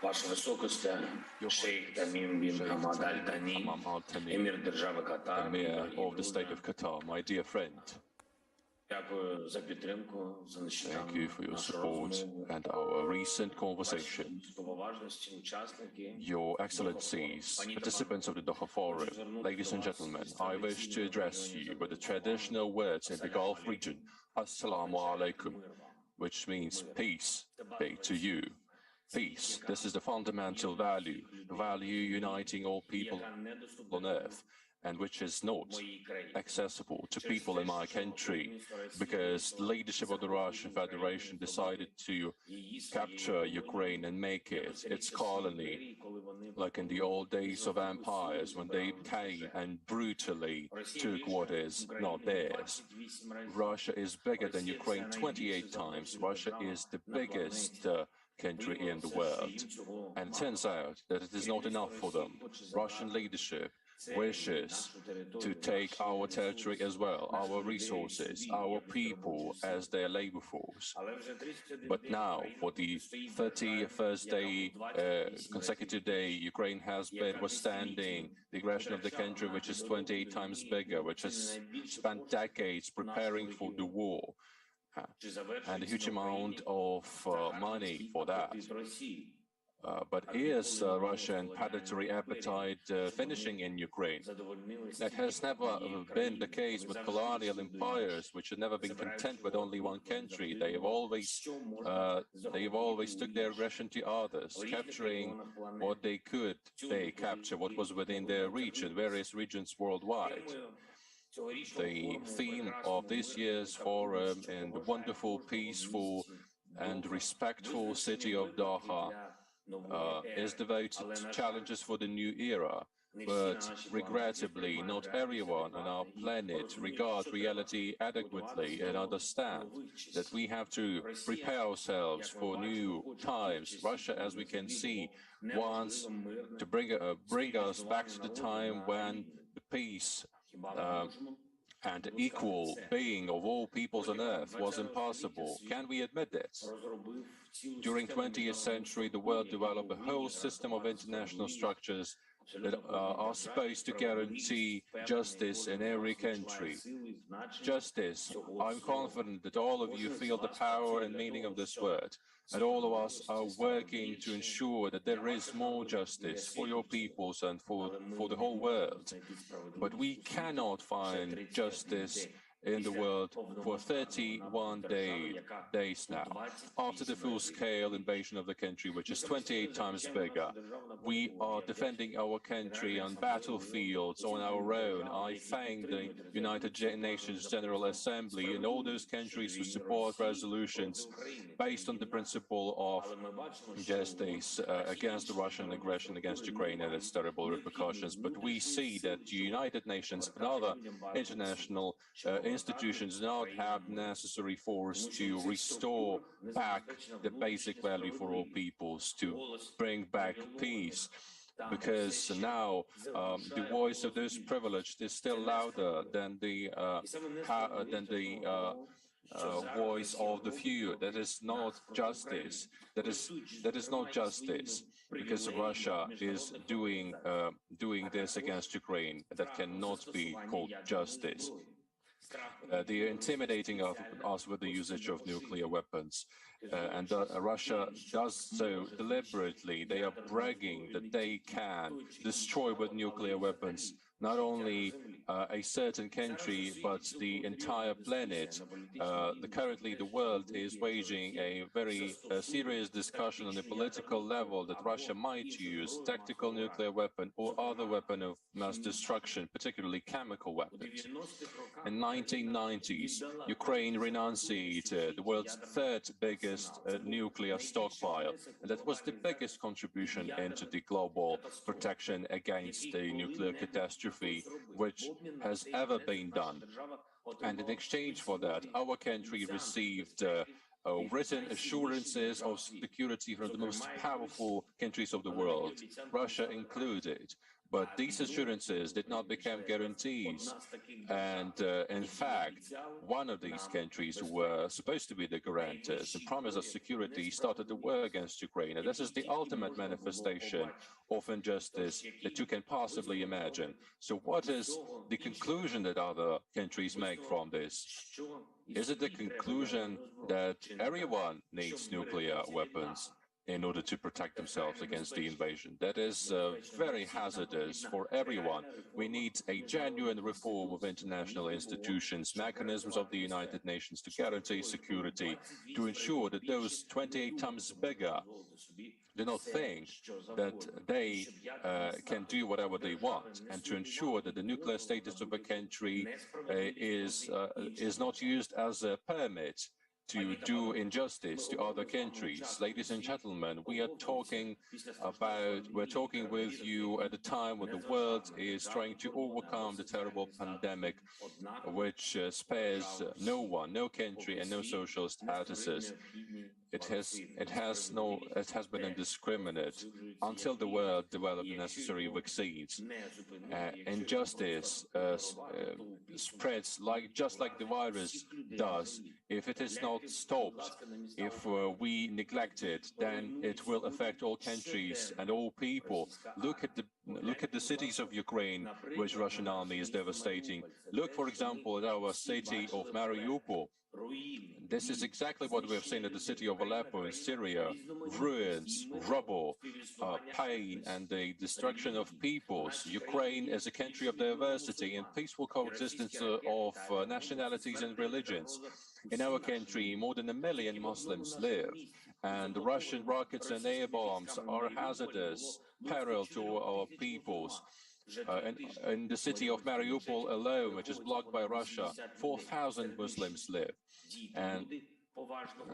Ваше Высокости, шейх Тамим бин Хамад Тани, эмир державы Катар, Emir of the State of Qatar, my dear friend. Дякую за підтримку, за Thank you for your support and our recent conversation. Your Excellencies, participants of the Doha Forum, ladies and gentlemen, I wish to address you with the traditional words in the Gulf region, Assalamu alaikum, which means peace be to you. Peace, this is the fundamental value uniting all people on earth, and which is not accessible to people in my country, because the leadership of the Russian Federation decided to capture Ukraine and make it its colony, like in the old days of empires, when they came and brutally took what is not theirs. Russia is bigger than Ukraine 28 times. Russia is the biggest country in the world. And it turns out that it is not enough for them. Russian leadership wishes to take our territory as well, our resources, our people as their labor force. But now, for the 31st day, consecutive day, Ukraine has been withstanding the aggression of the country, which is 28 times bigger, which has spent decades preparing for the war, and a huge amount of money for that. But is Russian predatory appetite finishing in Ukraine? That has never been the case with colonial empires, which have never been content with only one country. They have always took their aggression to others, capturing what they could. They capture what was within their region, various regions worldwide. The theme of this year's forum in the wonderful, peaceful, and respectful city of Doha is devoted to challenges for the new era, but regrettably not everyone on our planet regards reality adequately and understand that we have to prepare ourselves for new times. Russia, as we can see, wants to bring us back to the time when the peace and equal being of all peoples on earth was impossible. Can we admit this? During the 20th century, the world developed a whole system of international structures that are supposed to guarantee justice in every country. Justice. I'm confident that all of you feel the power and meaning of this word, and all of us are working to ensure that there is more justice for your peoples and for the whole world. But we cannot find justice in the world for 31 days now. After the full-scale invasion of the country, which is 28 times bigger, we are defending our country on battlefields on our own. I thank the United Nations General Assembly and all those countries who support resolutions based on the principle of justice against the Russian aggression against Ukraine and its terrible repercussions. But we see that the United Nations and other international institutions do not have necessary force to restore back the basic value for all peoples, to bring back peace, because now the voice of those privileged is still louder than the voice of the few. That is not justice. That is not justice, because Russia is doing this against Ukraine. That cannot be called justice. They are intimidating us with the usage of nuclear weapons, and Russia does so deliberately. They are bragging that they can destroy with nuclear weapons not only a certain country, but the entire planet. Currently, the world is waging a very serious discussion on the political level that Russia might use tactical nuclear weapon or other weapon of mass destruction, particularly chemical weapons. In 1990s, Ukraine renunciated the world's third biggest nuclear stockpile, and that was the biggest contribution into the global protection against the nuclear catastrophe which has ever been done. And in exchange for that, our country received written assurances of security from the most powerful countries of the world, Russia included. But these assurances did not become guarantees. And in fact, one of these countries who were supposed to be the guarantors and promise us security started the war against Ukraine. And this is the ultimate manifestation of injustice that you can possibly imagine. So what is the conclusion that other countries make from this? Is it the conclusion that everyone needs nuclear weapons in order to protect themselves against the invasion? That is very hazardous for everyone. We need a genuine reform of international institutions, mechanisms of the United Nations to guarantee security, to ensure that those 28 times bigger do not think that they can do whatever they want, and to ensure that the nuclear status of a country is not used as a permit to do injustice to other countries. Ladies and gentlemen, we're talking with you at a time when the world is trying to overcome the terrible pandemic, which spares no one, no country, and no social statuses. It has been indiscriminate until the world developed the necessary vaccines. Injustice spreads just like the virus does. If it is not stopped, if we neglect it, then it will affect all countries and all people. Look at the cities of Ukraine, which Russian army is devastating. Look, for example, at our city of Mariupol. This is exactly what we have seen at the city of Aleppo in Syria: ruins, rubble, pain, and the destruction of peoples. Ukraine is a country of diversity and peaceful coexistence of nationalities and religions. In our country, more than 1 million Muslims live, and Russian rockets and air bombs are a hazardous peril to our peoples. In the city of Mariupol alone, which is blocked by Russia, 4,000 Muslims live. And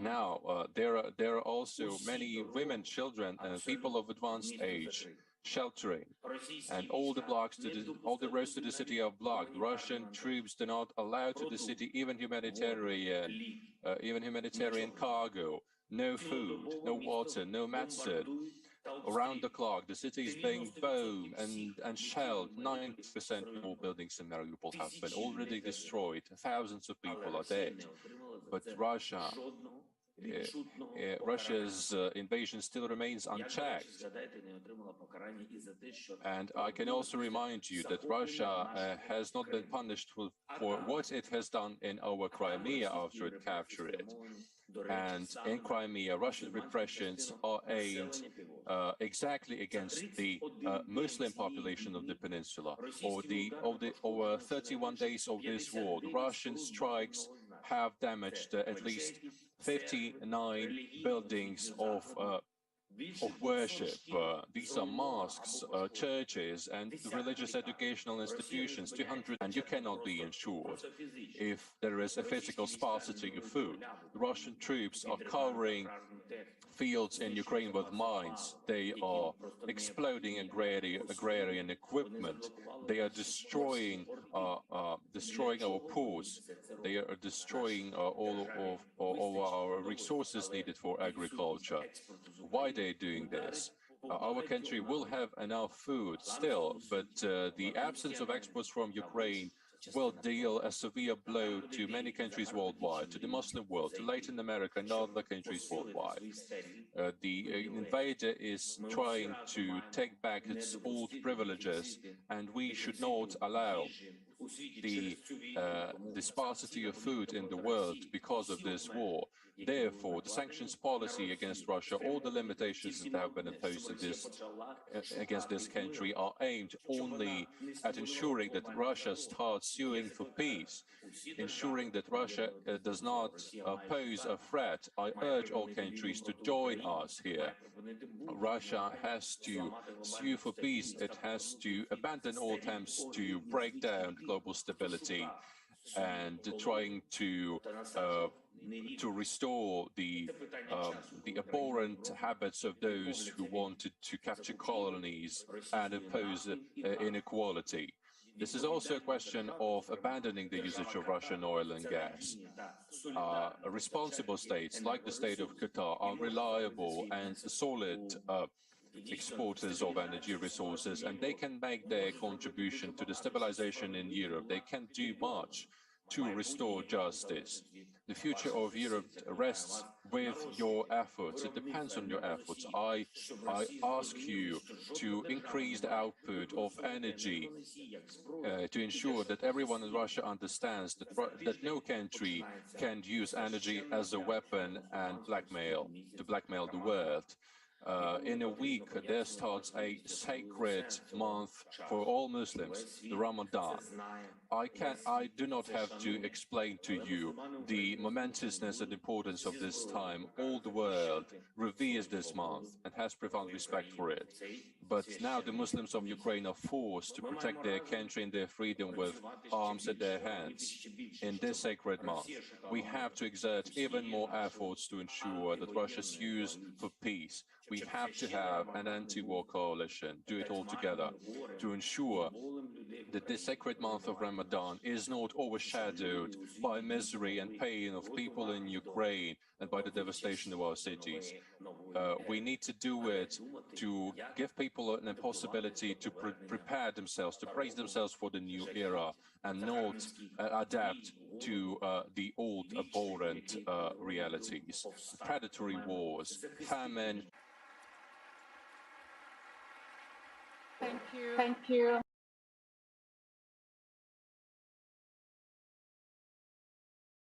now there are also many women, children, and people of advanced age sheltering. And all the roads to the city are blocked. Russian troops do not allow to the city even humanitarian cargo. No food, no water, no medicine. Around the clock, the city is being bombed and shelled. 90% of all buildings in Mariupol have been already destroyed. Thousands of people are dead. But Russia's invasion still remains unchecked. And I can also remind you that Russia has not been punished for what it has done in our Crimea after it captured it. And in Crimea, Russian repressions are aimed exactly against the Muslim population of the peninsula. Over 31 days of this war, the Russian strikes have damaged at least 59 buildings of worship. These are mosques, churches, and religious educational institutions, 200, and you cannot be insured if there is a physical sparsity of food. The Russian troops are covering fields in Ukraine with mines. They are exploding agrarian equipment. They are destroying our ports. They are destroying all of our resources needed for agriculture. Why they are doing this? Our country will have enough food still, but the absence of exports from Ukraine will deal a severe blow to many countries worldwide, to the Muslim world, to Latin America and other countries worldwide. The invader is trying to take back its old privileges, and we should not allow the sparsity of food in the world because of this war. Therefore, the sanctions policy against Russia, all the limitations that have been imposed against this country are aimed only at ensuring that Russia starts suing for peace, ensuring that Russia does not pose a threat. I urge all countries to join us here. Russia has to sue for peace. It has to abandon all attempts to break down global stability and trying to restore the abhorrent habits of those who wanted to capture colonies and impose inequality. This is also a question of abandoning the usage of Russian oil and gas. Responsible states, like the state of Qatar, are reliable and solid exporters of energy resources, and they can make their contribution to the stabilization in Europe. They can do much to restore justice. The future of Europe rests with your efforts. It depends on your efforts. I ask you to increase the output of energy to ensure that everyone in Russia understands that no country can use energy as a weapon and to blackmail the world. In a week, there starts a sacred month for all Muslims, the Ramadan. I do not have to explain to you the momentousness and importance of this time. All the world reveres this month and has profound respect for it. But now the Muslims of Ukraine are forced to protect their country and their freedom with arms at their hands. In this sacred month, we have to exert even more efforts to ensure that Russia sues for peace. We have to have an anti-war coalition, do it all together, to ensure that this sacred month of Ramadan is not overshadowed by misery and pain of people in Ukraine and by the devastation of our cities. We need to do it to give people an impossibility to prepare themselves, to brace themselves for the new era and not adapt to the old abhorrent realities, predatory wars, famine. Thank you.